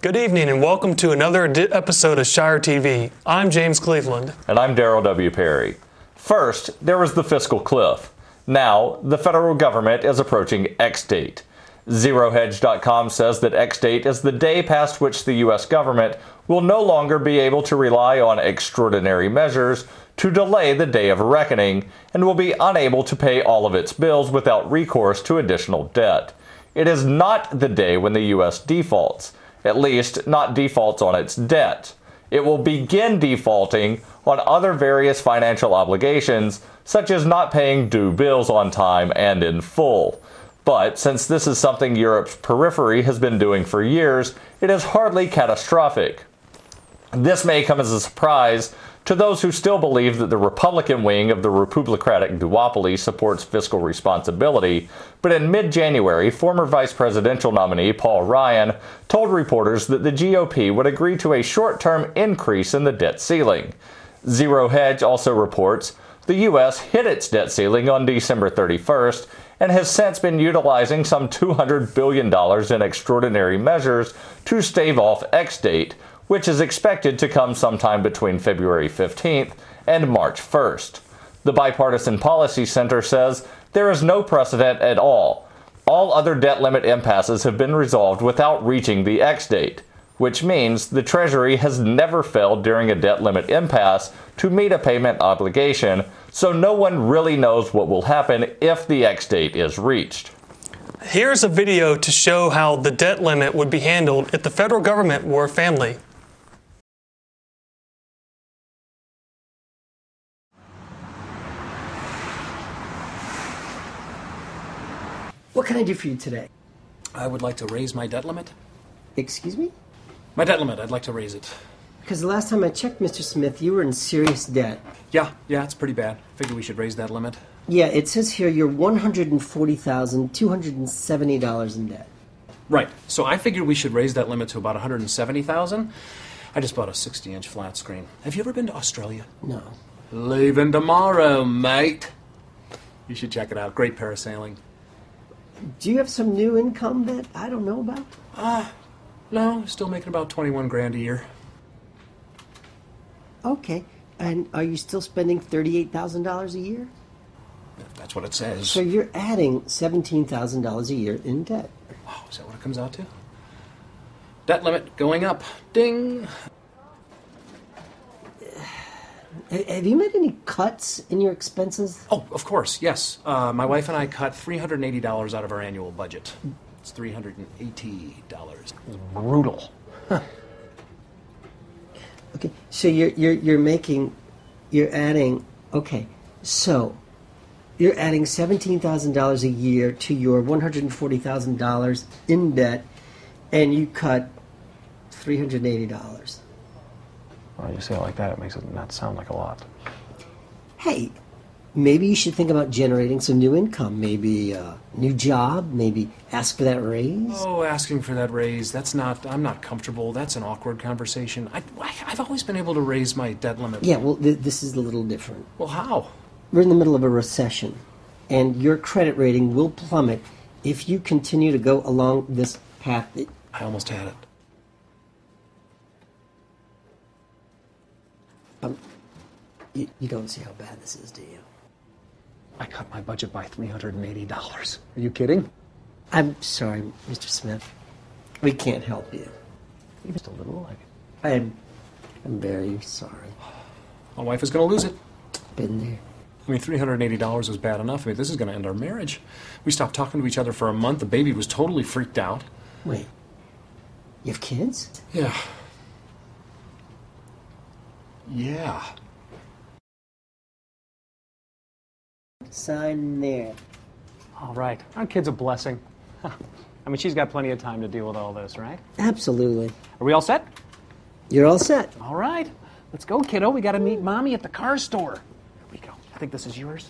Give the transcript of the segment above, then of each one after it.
Good evening and welcome to another episode of ShireTV. I'm James Cleveland. And I'm Darrell W. Perry. First, there was the fiscal cliff. Now, the federal government is approaching X date. ZeroHedge.com says that X date is the day past which the U.S. government will no longer be able to rely on extraordinary measures to delay the day of reckoning and will be unable to pay all of its bills without recourse to additional debt. It is not the day when the U.S. defaults. At least, not defaults on its debt. It will begin defaulting on other various financial obligations, such as not paying due bills on time and in full. But since this is something Europe's periphery has been doing for years, it is hardly catastrophic. This may come as a surprise to those who still believe that the Republican wing of the Republicatic duopoly supports fiscal responsibility, but in mid-January, former vice presidential nominee Paul Ryan told reporters that the GOP would agree to a short-term increase in the debt ceiling. Zero Hedge also reports the U.S. hit its debt ceiling on December 31st and has since been utilizing some $200 billion in extraordinary measures to stave off X date, which is expected to come sometime between February 15th and March 1st. The Bipartisan Policy Center says there is no precedent at all. All other debt limit impasses have been resolved without reaching the X date, which means the Treasury has never failed during a debt limit impasse to meet a payment obligation, so no one really knows what will happen if the X date is reached. Here's a video to show how the debt limit would be handled if the federal government were a family. What can I do for you today? I would like to raise my debt limit. Excuse me? My debt limit, I'd like to raise it. Because the last time I checked, Mr. Smith, you were in serious debt. Yeah, it's pretty bad. Figure we should raise that limit. Yeah, it says here you're $140,270 in debt. Right, so I figured we should raise that limit to about $170,000. I just bought a 60-inch flat screen. Have you ever been to Australia? No. Leaving tomorrow, mate. You should check it out. Great parasailing. Do you have some new income that I don't know about? No, still making about 21 grand a year. Okay. And are you still spending $38,000 a year? If that's what it says. So you're adding $17,000 a year in debt. Oh, is that what it comes out to? Debt limit going up. Ding! Have you made any cuts in your expenses? Oh, of course, yes. My wife and I cut $380 out of our annual budget. It's $380. Brutal. Okay, so you're adding $17,000 a year to your $140,000 in debt, and you cut $380. Well, you say it like that, it makes it not sound like a lot. Hey, maybe you should think about generating some new income. Maybe a new job. Maybe ask for that raise. Oh, asking for that raise, I'm not comfortable. That's an awkward conversation. I've always been able to raise my debt limit. Yeah, well, this is a little different. Well, how? We're in the middle of a recession, and your credit rating will plummet if you continue to go along this path. I almost had it. You don't see how bad this is, do you? I cut my budget by $380. Are you kidding? I'm sorry, Mr. Smith. We can't help you. Just a little, like. I'm very sorry. My wife is going to lose it. Been there. I mean, $380 was bad enough. I mean, this is going to end our marriage. We stopped talking to each other for a month. The baby was totally freaked out. Wait. You have kids? Yeah. Yeah. Sign there. All right. Aren't kids a blessing? I mean, she's got plenty of time to deal with all this, right? Absolutely. Are we all set? You're all set. All right. Let's go, kiddo. We got to meet Mommy at the car store. Here we go. I think this is yours.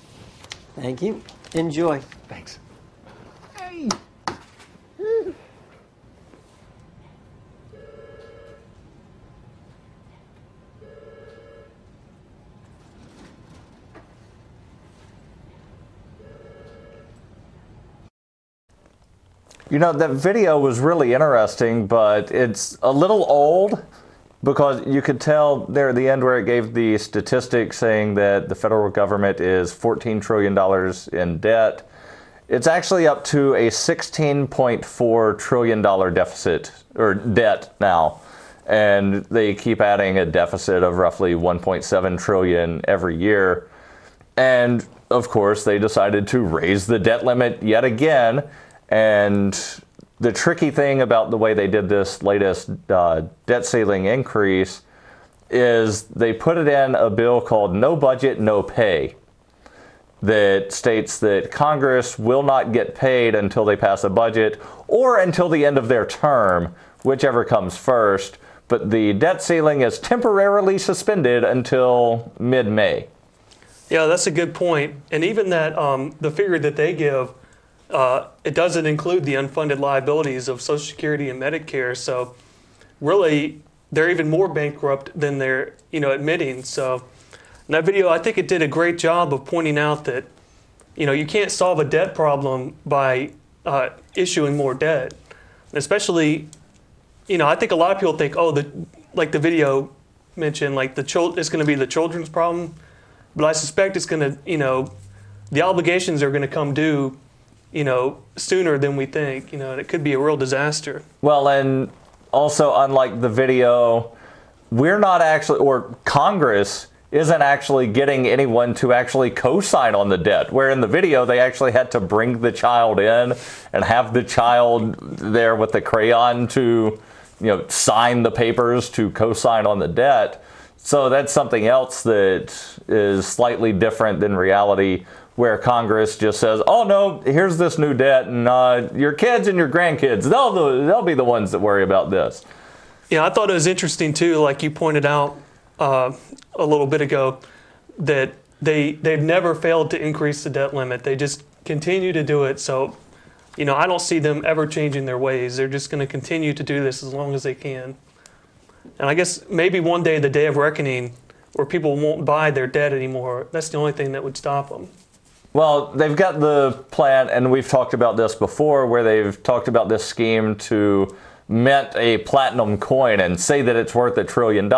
Thank you. Enjoy. Thanks. Hey! You know, that video was really interesting, but it's a little old because you could tell there at the end where it gave the statistics saying that the federal government is $14 trillion in debt. It's actually up to a $16.4 trillion deficit or debt now. And they keep adding a deficit of roughly 1.7 trillion every year. And of course, they decided to raise the debt limit yet again. And the tricky thing about the way they did this latest debt ceiling increase is they put it in a bill called No Budget, No Pay, that states that Congress will not get paid until they pass a budget or until the end of their term, whichever comes first. But the debt ceiling is temporarily suspended until mid-May. Yeah, that's a good point. And even that, the figure that they give, it doesn't include the unfunded liabilities of Social Security and Medicare. So really, they're even more bankrupt than they're, admitting. So in that video, I think it did a great job of pointing out that, you can't solve a debt problem by issuing more debt. Especially, I think a lot of people think, like the video mentioned, like it's going to be the children's problem. But I suspect it's going to, the obligations are going to come due, sooner than we think, and it could be a real disaster. Well, and also, unlike the video, we're not actually, or Congress isn't actually getting anyone to actually co-sign on the debt, where in the video they actually had to bring the child in and have the child there with the crayon to, sign the papers to co-sign on the debt. So that's something else that is slightly different than reality, where Congress just says, oh no, here's this new debt, and your kids and your grandkids, they'll be the ones that worry about this. Yeah, I thought it was interesting too, like you pointed out a little bit ago, that they've never failed to increase the debt limit. They just continue to do it. So, I don't see them ever changing their ways. They're just going to continue to do this as long as they can. And I guess maybe one day, the day of reckoning, where people won't buy their debt anymore, that's the only thing that would stop them. Well, they've got the plan, and we've talked about this before, where they've talked about this scheme to mint a platinum coin and say that it's worth $1 trillion.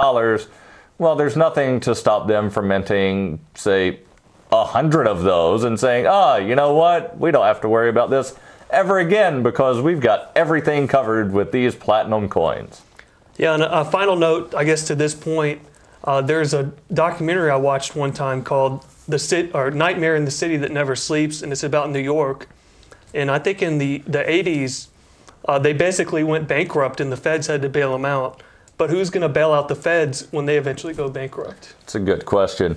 Well, there's nothing to stop them from minting, say, 100 of those and saying, you know what? We don't have to worry about this ever again because we've got everything covered with these platinum coins. Yeah, and a final note, I guess, to this point, there's a documentary I watched one time called Nightmare in the City That Never Sleeps, and it's about New York. And I think in the 80s, they basically went bankrupt and the feds had to bail them out. But who's going to bail out the feds when they eventually go bankrupt? It's a good question.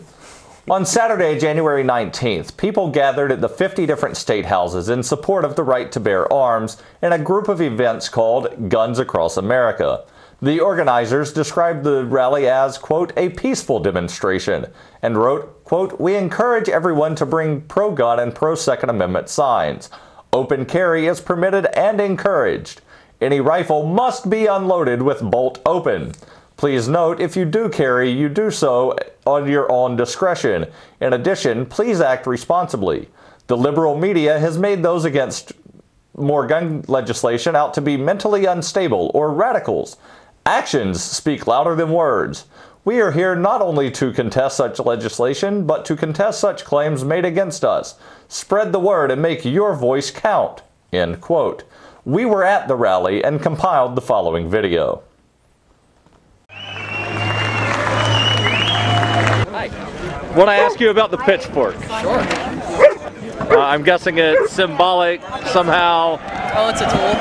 On Saturday, January 19th, people gathered at the 50 different state houses in support of the right to bear arms in a group of events called Guns Across America. The organizers described the rally as, quote, a peaceful demonstration, and wrote, quote, we encourage everyone to bring pro-gun and pro-Second Amendment signs. Open carry is permitted and encouraged. Any rifle must be unloaded with bolt open. Please note, if you do carry, you do so on your own discretion. In addition, please act responsibly. The liberal media has made those against more gun legislation out to be mentally unstable or radicals. Actions speak louder than words. We are here not only to contest such legislation, but to contest such claims made against us. Spread the word and make your voice count. End quote. We were at the rally and compiled the following video. Want to ask you about the pitchfork? Sure. I'm guessing it's symbolic somehow. Oh, it's a tool.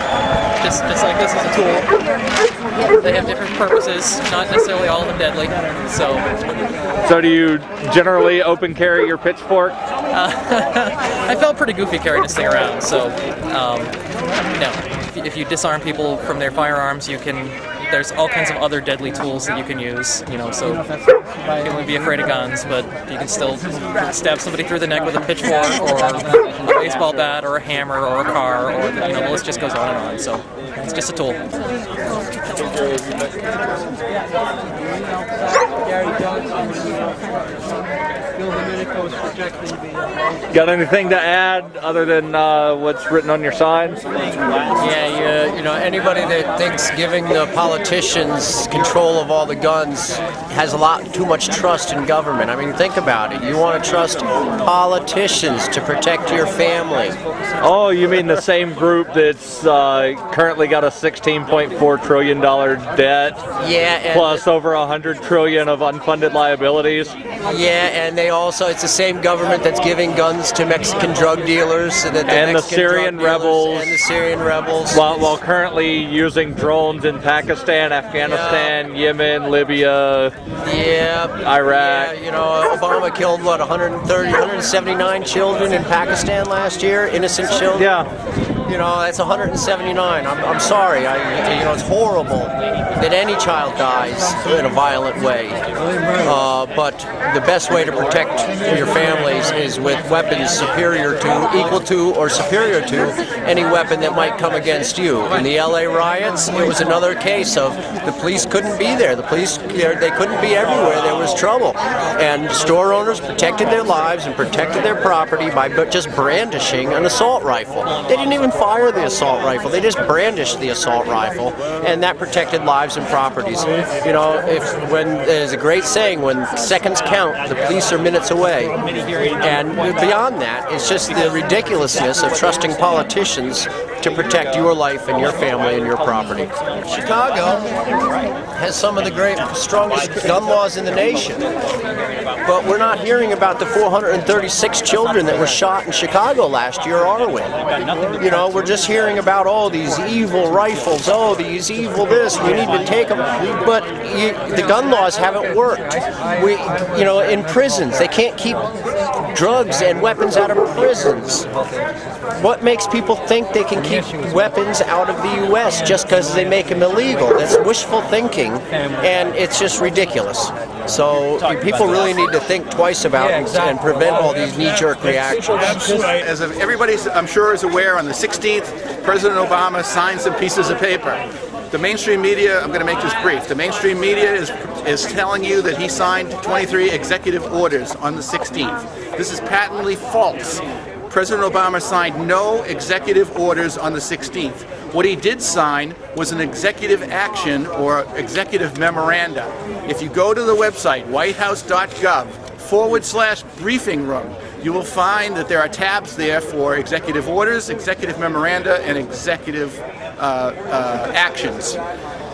Just like this is a tool. They have different purposes, not necessarily all of them deadly. So do you generally open carry your pitchfork? I felt pretty goofy carrying this thing around, so no. If you disarm people from their firearms, you can. There's all kinds of other deadly tools that you can use, so you wouldn't be afraid of guns, but you can still stab somebody through the neck with a pitchfork or a baseball bat or a hammer or a car, or the list just goes on and on. So it's just a tool. Got anything to add other than what's written on your signs? Yeah, you know, anybody that thinks giving the politicians control of all the guns has a lot too much trust in government. I mean, think about it. You want to trust politicians to protect your family. Oh, you mean the same group that's currently got a $16.4 trillion debt? Yeah. Plus over $100 trillion of unfunded liabilities? Yeah, and they also, it's the same government that's giving guns to Mexican drug dealers. So that and the Syrian rebels. And the Syrian rebels. While currently using drones in Pakistan, Afghanistan, Yemen, Libya, Iraq. Yeah, you know, Obama killed, what, 179 children in Pakistan last year? Innocent children? Yeah. You know, that's 179. I'm sorry. You know, it's horrible that any child dies in a violent way. But the best way to protect your families is with weapons superior to, equal to, or superior to any weapon that might come against you. In the LA riots, it was another case of the police couldn't be there. The police, they couldn't be everywhere. There was trouble. And store owners protected their lives and protected their property by just brandishing an assault rifle. They didn't even fire the assault rifle. They just brandished the assault rifle, and that protected lives and properties. You know, when there's a great saying, when seconds count, the police are minutes away. And beyond that, it's just the ridiculousness of trusting politicians to protect your life and your family and your property. Chicago has some of the strongest gun laws in the nation, but we're not hearing about the 436 children that were shot in Chicago last year, are we? You know, we're just hearing about, oh, these evil rifles, oh, these evil this, we need to take them. But the gun laws haven't worked. You know, in prisons, they can't keep drugs and weapons out of prisons. What makes people think they can keep weapons out of the U.S. just because they make them illegal? That's wishful thinking, and it's just ridiculous. So people really need to think twice about it and prevent all these knee-jerk reactions. As everybody, I'm sure, is aware, on the 16th, President Obama signed some pieces of paper. The mainstream media, I'm going to make this brief, the mainstream media is telling you that he signed 23 executive orders on the 16th. This is patently false. President Obama signed no executive orders on the 16th. What he did sign was an executive action or executive memoranda. If you go to the website, whitehouse.gov/briefing room, you will find that there are tabs there for executive orders, executive memoranda, and executive actions.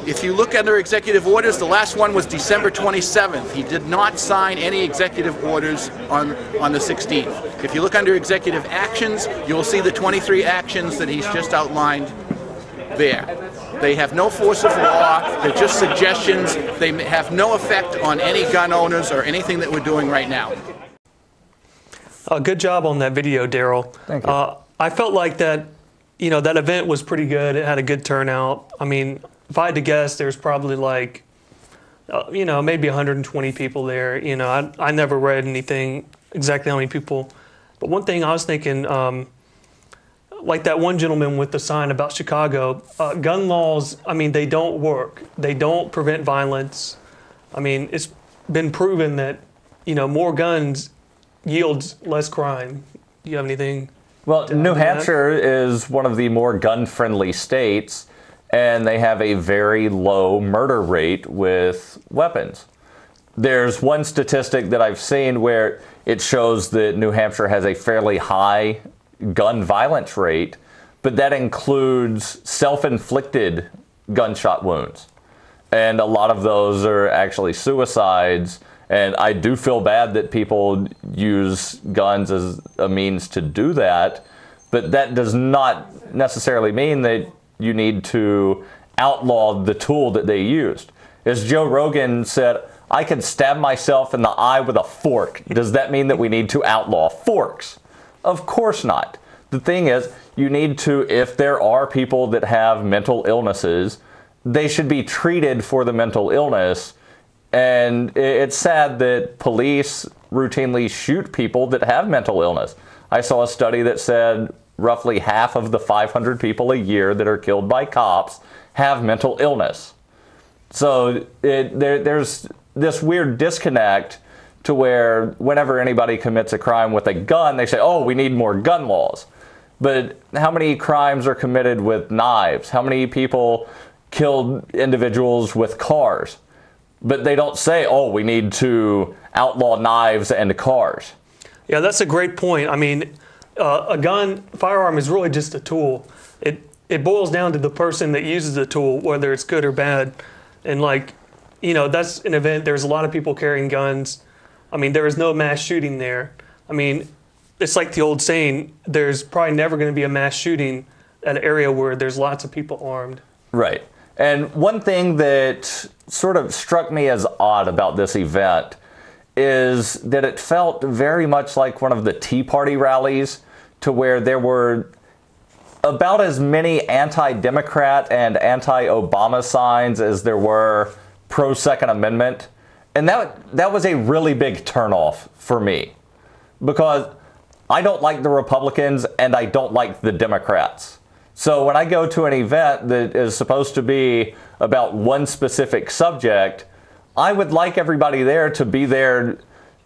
If you look under executive orders, the last one was December 27th. He did not sign any executive orders on the 16th. If you look under executive actions, you will see the 23 actions that he's just outlined there. They have no force of law. They're just suggestions. They have no effect on any gun owners or anything that we're doing right now. Good job on that video, Daryl. Thank you. I felt like that, you know, that event was pretty good. It had a good turnout. I mean, if I had to guess, there's probably like, you know, maybe 120 people there. You know, I never read anything exactly how many people. But one thing I was thinking, like that one gentleman with the sign about Chicago, gun laws, I mean, they don't work. They don't prevent violence. I mean, it's been proven that, you know, more guns yields less crime. Do you have anything? Well, New Hampshire is one of the more gun-friendly states, and they have a very low murder rate with weapons. There's one statistic that I've seen where it shows that New Hampshire has a fairly high gun violence rate, but that includes self-inflicted gunshot wounds. And a lot of those are actually suicides. And I do feel bad that people use guns as a means to do that, but that does not necessarily mean that you need to outlaw the tool that they used. As Joe Rogan said, I could stab myself in the eye with a fork. Does that mean that we need to outlaw forks? Of course not. The thing is, you need to, if there are people that have mental illnesses, they should be treated for the mental illness. And it's sad that police routinely shoot people that have mental illness. I saw a study that said roughly half of the 500 people a year that are killed by cops have mental illness. So there's this weird disconnect to where whenever anybody commits a crime with a gun, they say, oh, we need more gun laws. But how many crimes are committed with knives? How many people killed individuals with cars? But they don't say, oh, we need to outlaw knives and cars. Yeah, that's a great point. I mean, firearm is really just a tool. It boils down to the person that uses the tool, whether it's good or bad. And like, you know, that's an event. There's a lot of people carrying guns. I mean, there is no mass shooting there. I mean, it's like the old saying, there's probably never going to be a mass shooting at an area where there's lots of people armed. Right. And one thing that sort of struck me as odd about this event is that it felt very much like one of the Tea Party rallies, to where there were about as many anti-Democrat and anti-Obama signs as there were pro-Second Amendment. And that was a really big turnoff for me, because I don't like the Republicans and I don't like the Democrats. So when I go to an event that is supposed to be about one specific subject, I would like everybody there to be there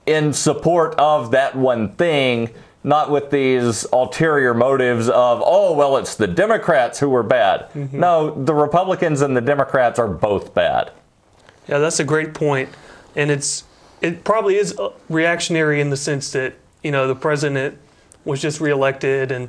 in support of that one thing, not with these ulterior motives of, oh, well, it's the Democrats who were bad. Mm-hmm. No, the Republicans and the Democrats are both bad. Yeah, that's a great point. And it probably is reactionary in the sense that, you know, the president was just reelected and,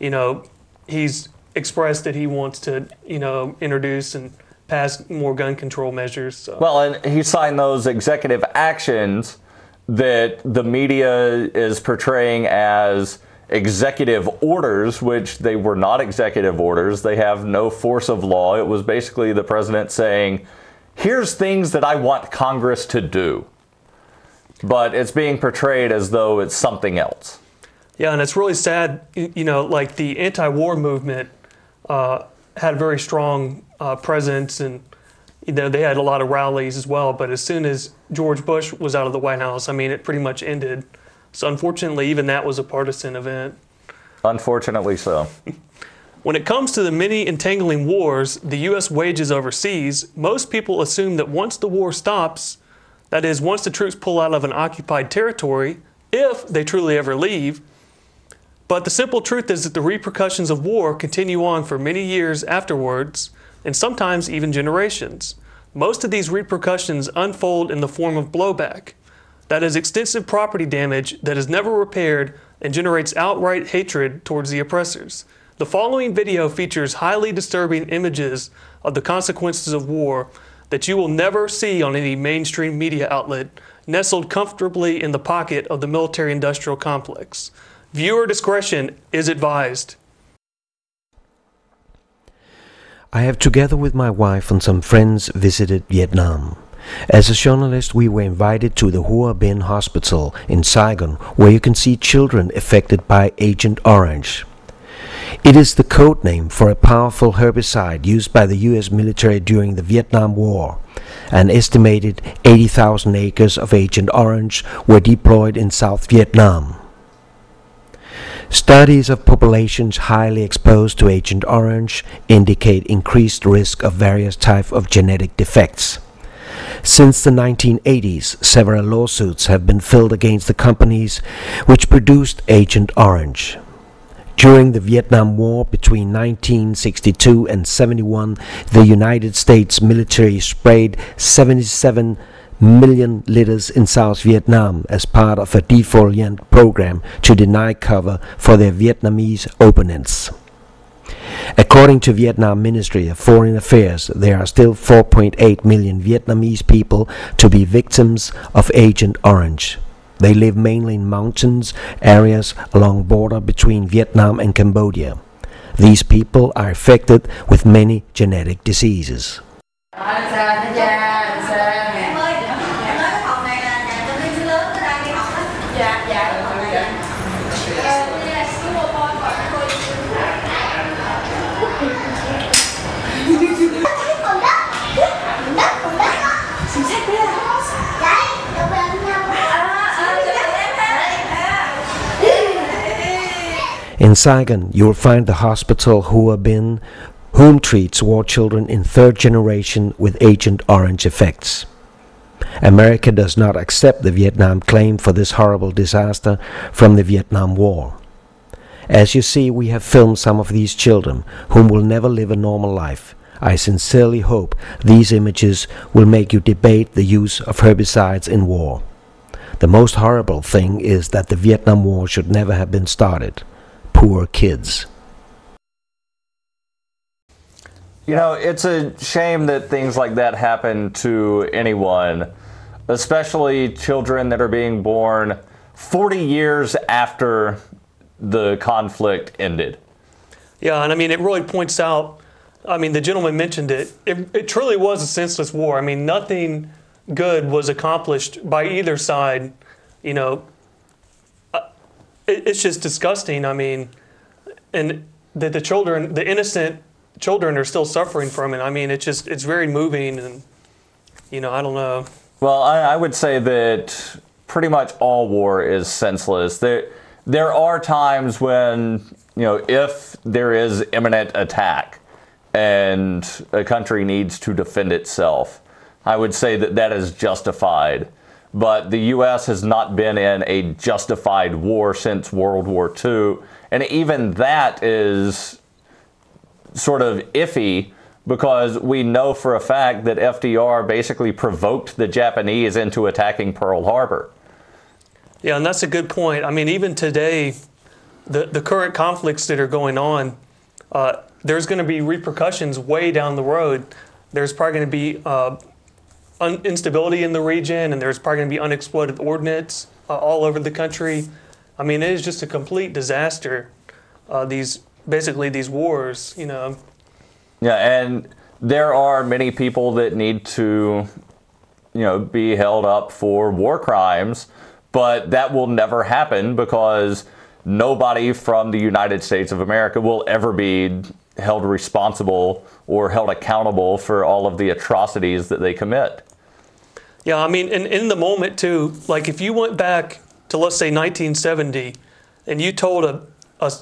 you know, he's expressed that he wants to, you know, introduce and pass more gun control measures. So. Well, and he signed those executive actions that the media is portraying as executive orders, which they were not executive orders. They have no force of law. It was basically the president saying, here's things that I want Congress to do. But it's being portrayed as though it's something else. Yeah, and it's really sad, you know, like the anti-war movement had a very strong presence, and you know, they had a lot of rallies as well. But as soon as George Bush was out of the White House, I mean, it pretty much ended. So unfortunately, even that was a partisan event. Unfortunately so. When it comes to the many entangling wars the U.S. wages overseas, most people assume that once the war stops, that is, once the troops pull out of an occupied territory, if they truly ever leave. But the simple truth is that the repercussions of war continue on for many years afterwards, and sometimes even generations. Most of these repercussions unfold in the form of blowback. That is, extensive property damage that is never repaired and generates outright hatred towards the oppressors. The following video features highly disturbing images of the consequences of war that you will never see on any mainstream media outlet, nestled comfortably in the pocket of the military-industrial complex. Viewer discretion is advised. I have, together with my wife and some friends, visited Vietnam. As a journalist, we were invited to the Hoa Binh Hospital in Saigon, where you can see children affected by Agent Orange. It is the code name for a powerful herbicide used by the U.S. military during the Vietnam War. An estimated 80,000 acres of Agent Orange were deployed in South Vietnam. Studies of populations highly exposed to Agent Orange indicate increased risk of various types of genetic defects. Since the 1980s, several lawsuits have been filed against the companies which produced Agent Orange. During the Vietnam War between 1962 and 71, the United States military sprayed 77 million liters in South Vietnam as part of a defoliant program to deny cover for their Vietnamese opponents. According to Vietnam Ministry of Foreign Affairs, there are still 4.8 million Vietnamese people to be victims of Agent Orange. They live mainly in mountains areas along border between Vietnam and Cambodia. These people are affected with many genetic diseases. In Saigon, you will find the hospital Hoa Binh, whom treats war children in third generation with Agent Orange effects. America does not accept the Vietnam claim for this horrible disaster from the Vietnam War. As you see, we have filmed some of these children, whom will never live a normal life. I sincerely hope these images will make you debate the use of herbicides in war. The most horrible thing is that the Vietnam War should never have been started. Poor kids. You know, it's a shame that things like that happen to anyone, especially children that are being born 40 years after the conflict ended. Yeah, and I mean, it really points out, I mean, the gentleman mentioned it. It truly was a senseless war. I mean, nothing good was accomplished by either side. You know, it's just disgusting. I mean, and that the children, the innocent children, are still suffering from it. I mean, it's very moving, and you know, I don't know. Well, I would say that pretty much all war is senseless. There are times when, you know, if there is imminent attack and a country needs to defend itself, I would say that that is justified. But the U.S. has not been in a justified war since World War II. And even that is sort of iffy, because we know for a fact that FDR basically provoked the Japanese into attacking Pearl Harbor. Yeah, and that's a good point. I mean, even today, the current conflicts that are going on, there's going to be repercussions way down the road. There's probably going to be instability in the region, and there's probably going to be unexploded ordnance all over the country. I mean, it is just a complete disaster. Basically these wars, you know. Yeah, and there are many people that need to, you know, be held up for war crimes, but that will never happen because nobody from the United States of America will ever be held responsible or held accountable for all of the atrocities that they commit. Yeah, I mean, in the moment too, like if you went back to, let's say, 1970, and you told a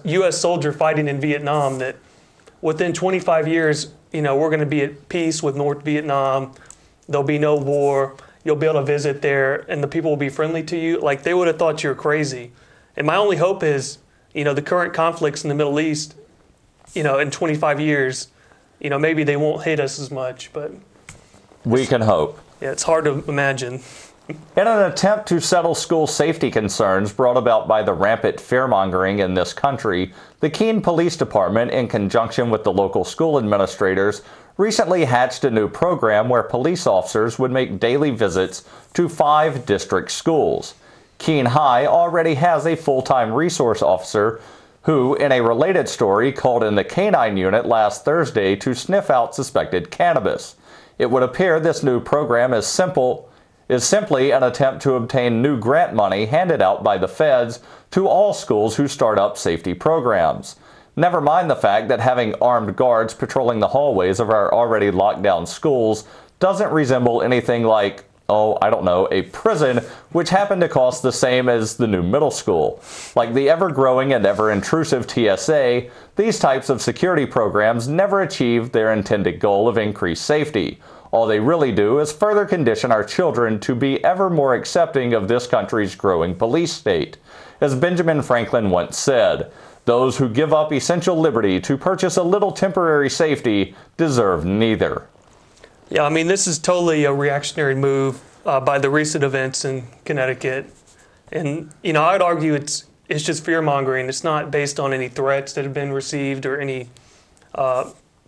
U.S. soldier fighting in Vietnam that within 25 years, you know, we're going to be at peace with North Vietnam, there'll be no war, you'll be able to visit there, and the people will be friendly to you, like they would have thought you were crazy. And my only hope is, you know, the current conflicts in the Middle East, you know, in 25 years, you know, maybe they won't hit us as much, but we can hope. Yeah, it's hard to imagine. In an attempt to settle school safety concerns brought about by the rampant fear-mongering in this country, the Keene Police Department, in conjunction with the local school administrators, recently hatched a new program where police officers would make daily visits to 5 district schools. Keene High already has a full-time resource officer who, in a related story, called in the canine unit last Thursday to sniff out suspected cannabis. It would appear this new program is simply an attempt to obtain new grant money handed out by the feds to all schools who start up safety programs. Never mind the fact that having armed guards patrolling the hallways of our already locked down schools doesn't resemble anything like, oh, I don't know, a prison, which happened to cost the same as the new middle school. Like the ever-growing and ever-intrusive TSA, these types of security programs never achieve their intended goal of increased safety. All they really do is further condition our children to be ever more accepting of this country's growing police state. As Benjamin Franklin once said, those who give up essential liberty to purchase a little temporary safety deserve neither. Yeah, I mean, this is totally a reactionary move by the recent events in Connecticut. And, you know, I'd argue it's just fear-mongering. It's not based on any threats that have been received or any,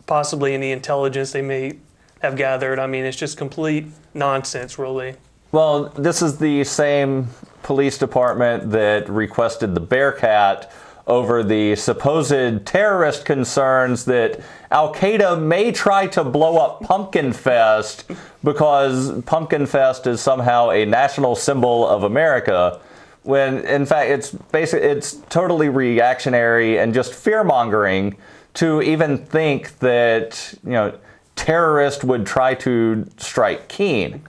possibly any intelligence they may have gathered. I mean, it's just complete nonsense, really. Well, this is the same police department that requested the Bearcat over the supposed terrorist concerns that Al-Qaeda may try to blow up Pumpkin Fest because Pumpkin Fest is somehow a national symbol of America, when in fact it's totally reactionary and just fear-mongering to even think that, you know, terrorists would try to strike Keene.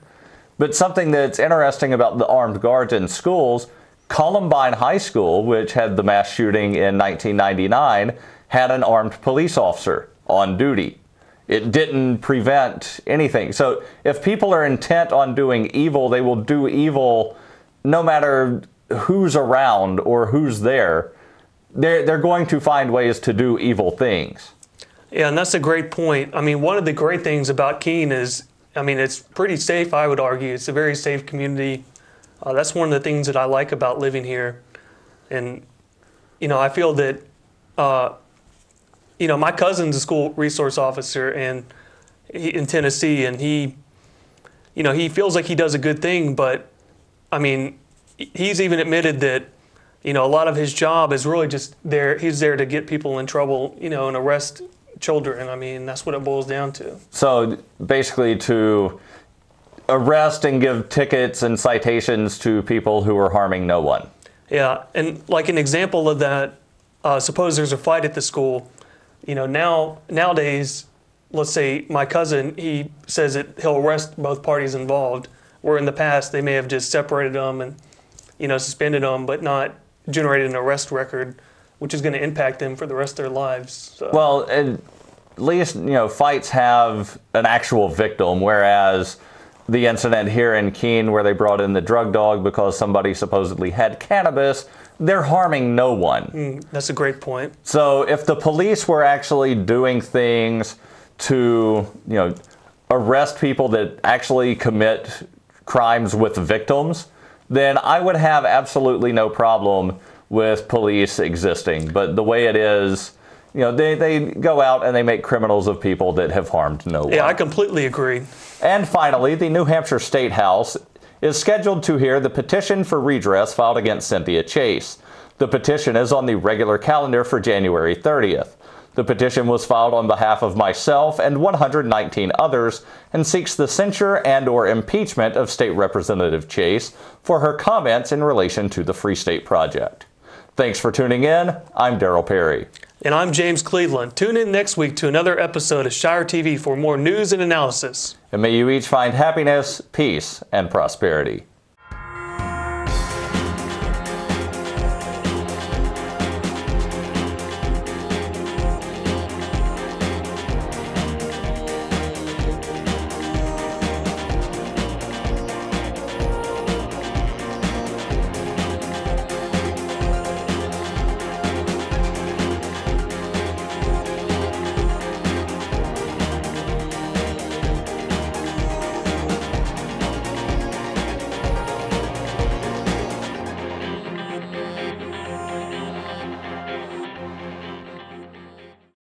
But something that's interesting about the armed guards in schools, Columbine High School, which had the mass shooting in 1999, had an armed police officer on duty. It didn't prevent anything. So if people are intent on doing evil, they will do evil no matter who's around or who's there. They're going to find ways to do evil things. Yeah, and that's a great point. I mean, one of the great things about Keene is, I mean, it's pretty safe, I would argue. It's a very safe community. That's one of the things that I like about living here. And, you know, I feel that, you know, my cousin's a school resource officer in Tennessee, and he, you know, he feels like he does a good thing, but, I mean, he's even admitted that, you know, a lot of his job is really just there. He's there to get people in trouble, you know, and arrest children. I mean, that's what it boils down to. So basically to arrest and give tickets and citations to people who are harming no one. Yeah, and like an example of that, suppose there's a fight at the school. You know, nowadays, let's say my cousin, he says that he'll arrest both parties involved, where in the past they may have just separated them and, you know, suspended them, but not generated an arrest record, which is going to impact them for the rest of their lives. So. Well, at least, you know, fights have an actual victim, whereas the incident here in Keene where they brought in the drug dog because somebody supposedly had cannabis, they're harming no one. That's a great point. So if the police were actually doing things to, you know, arrest people that actually commit crimes with victims, then I would have absolutely no problem with police existing. But the way it is, you know, they go out and they make criminals of people that have harmed no one. Yeah, I completely agree. And finally, the New Hampshire State House is scheduled to hear the petition for redress filed against Cynthia Chase. The petition is on the regular calendar for January 30th. The petition was filed on behalf of myself and 119 others and seeks the censure and/or impeachment of State Representative Chase for her comments in relation to the Free State Project. Thanks for tuning in. I'm Daryl Perry. And I'm James Cleveland. Tune in next week to another episode of ShireTV for more news and analysis. And may you each find happiness, peace, and prosperity.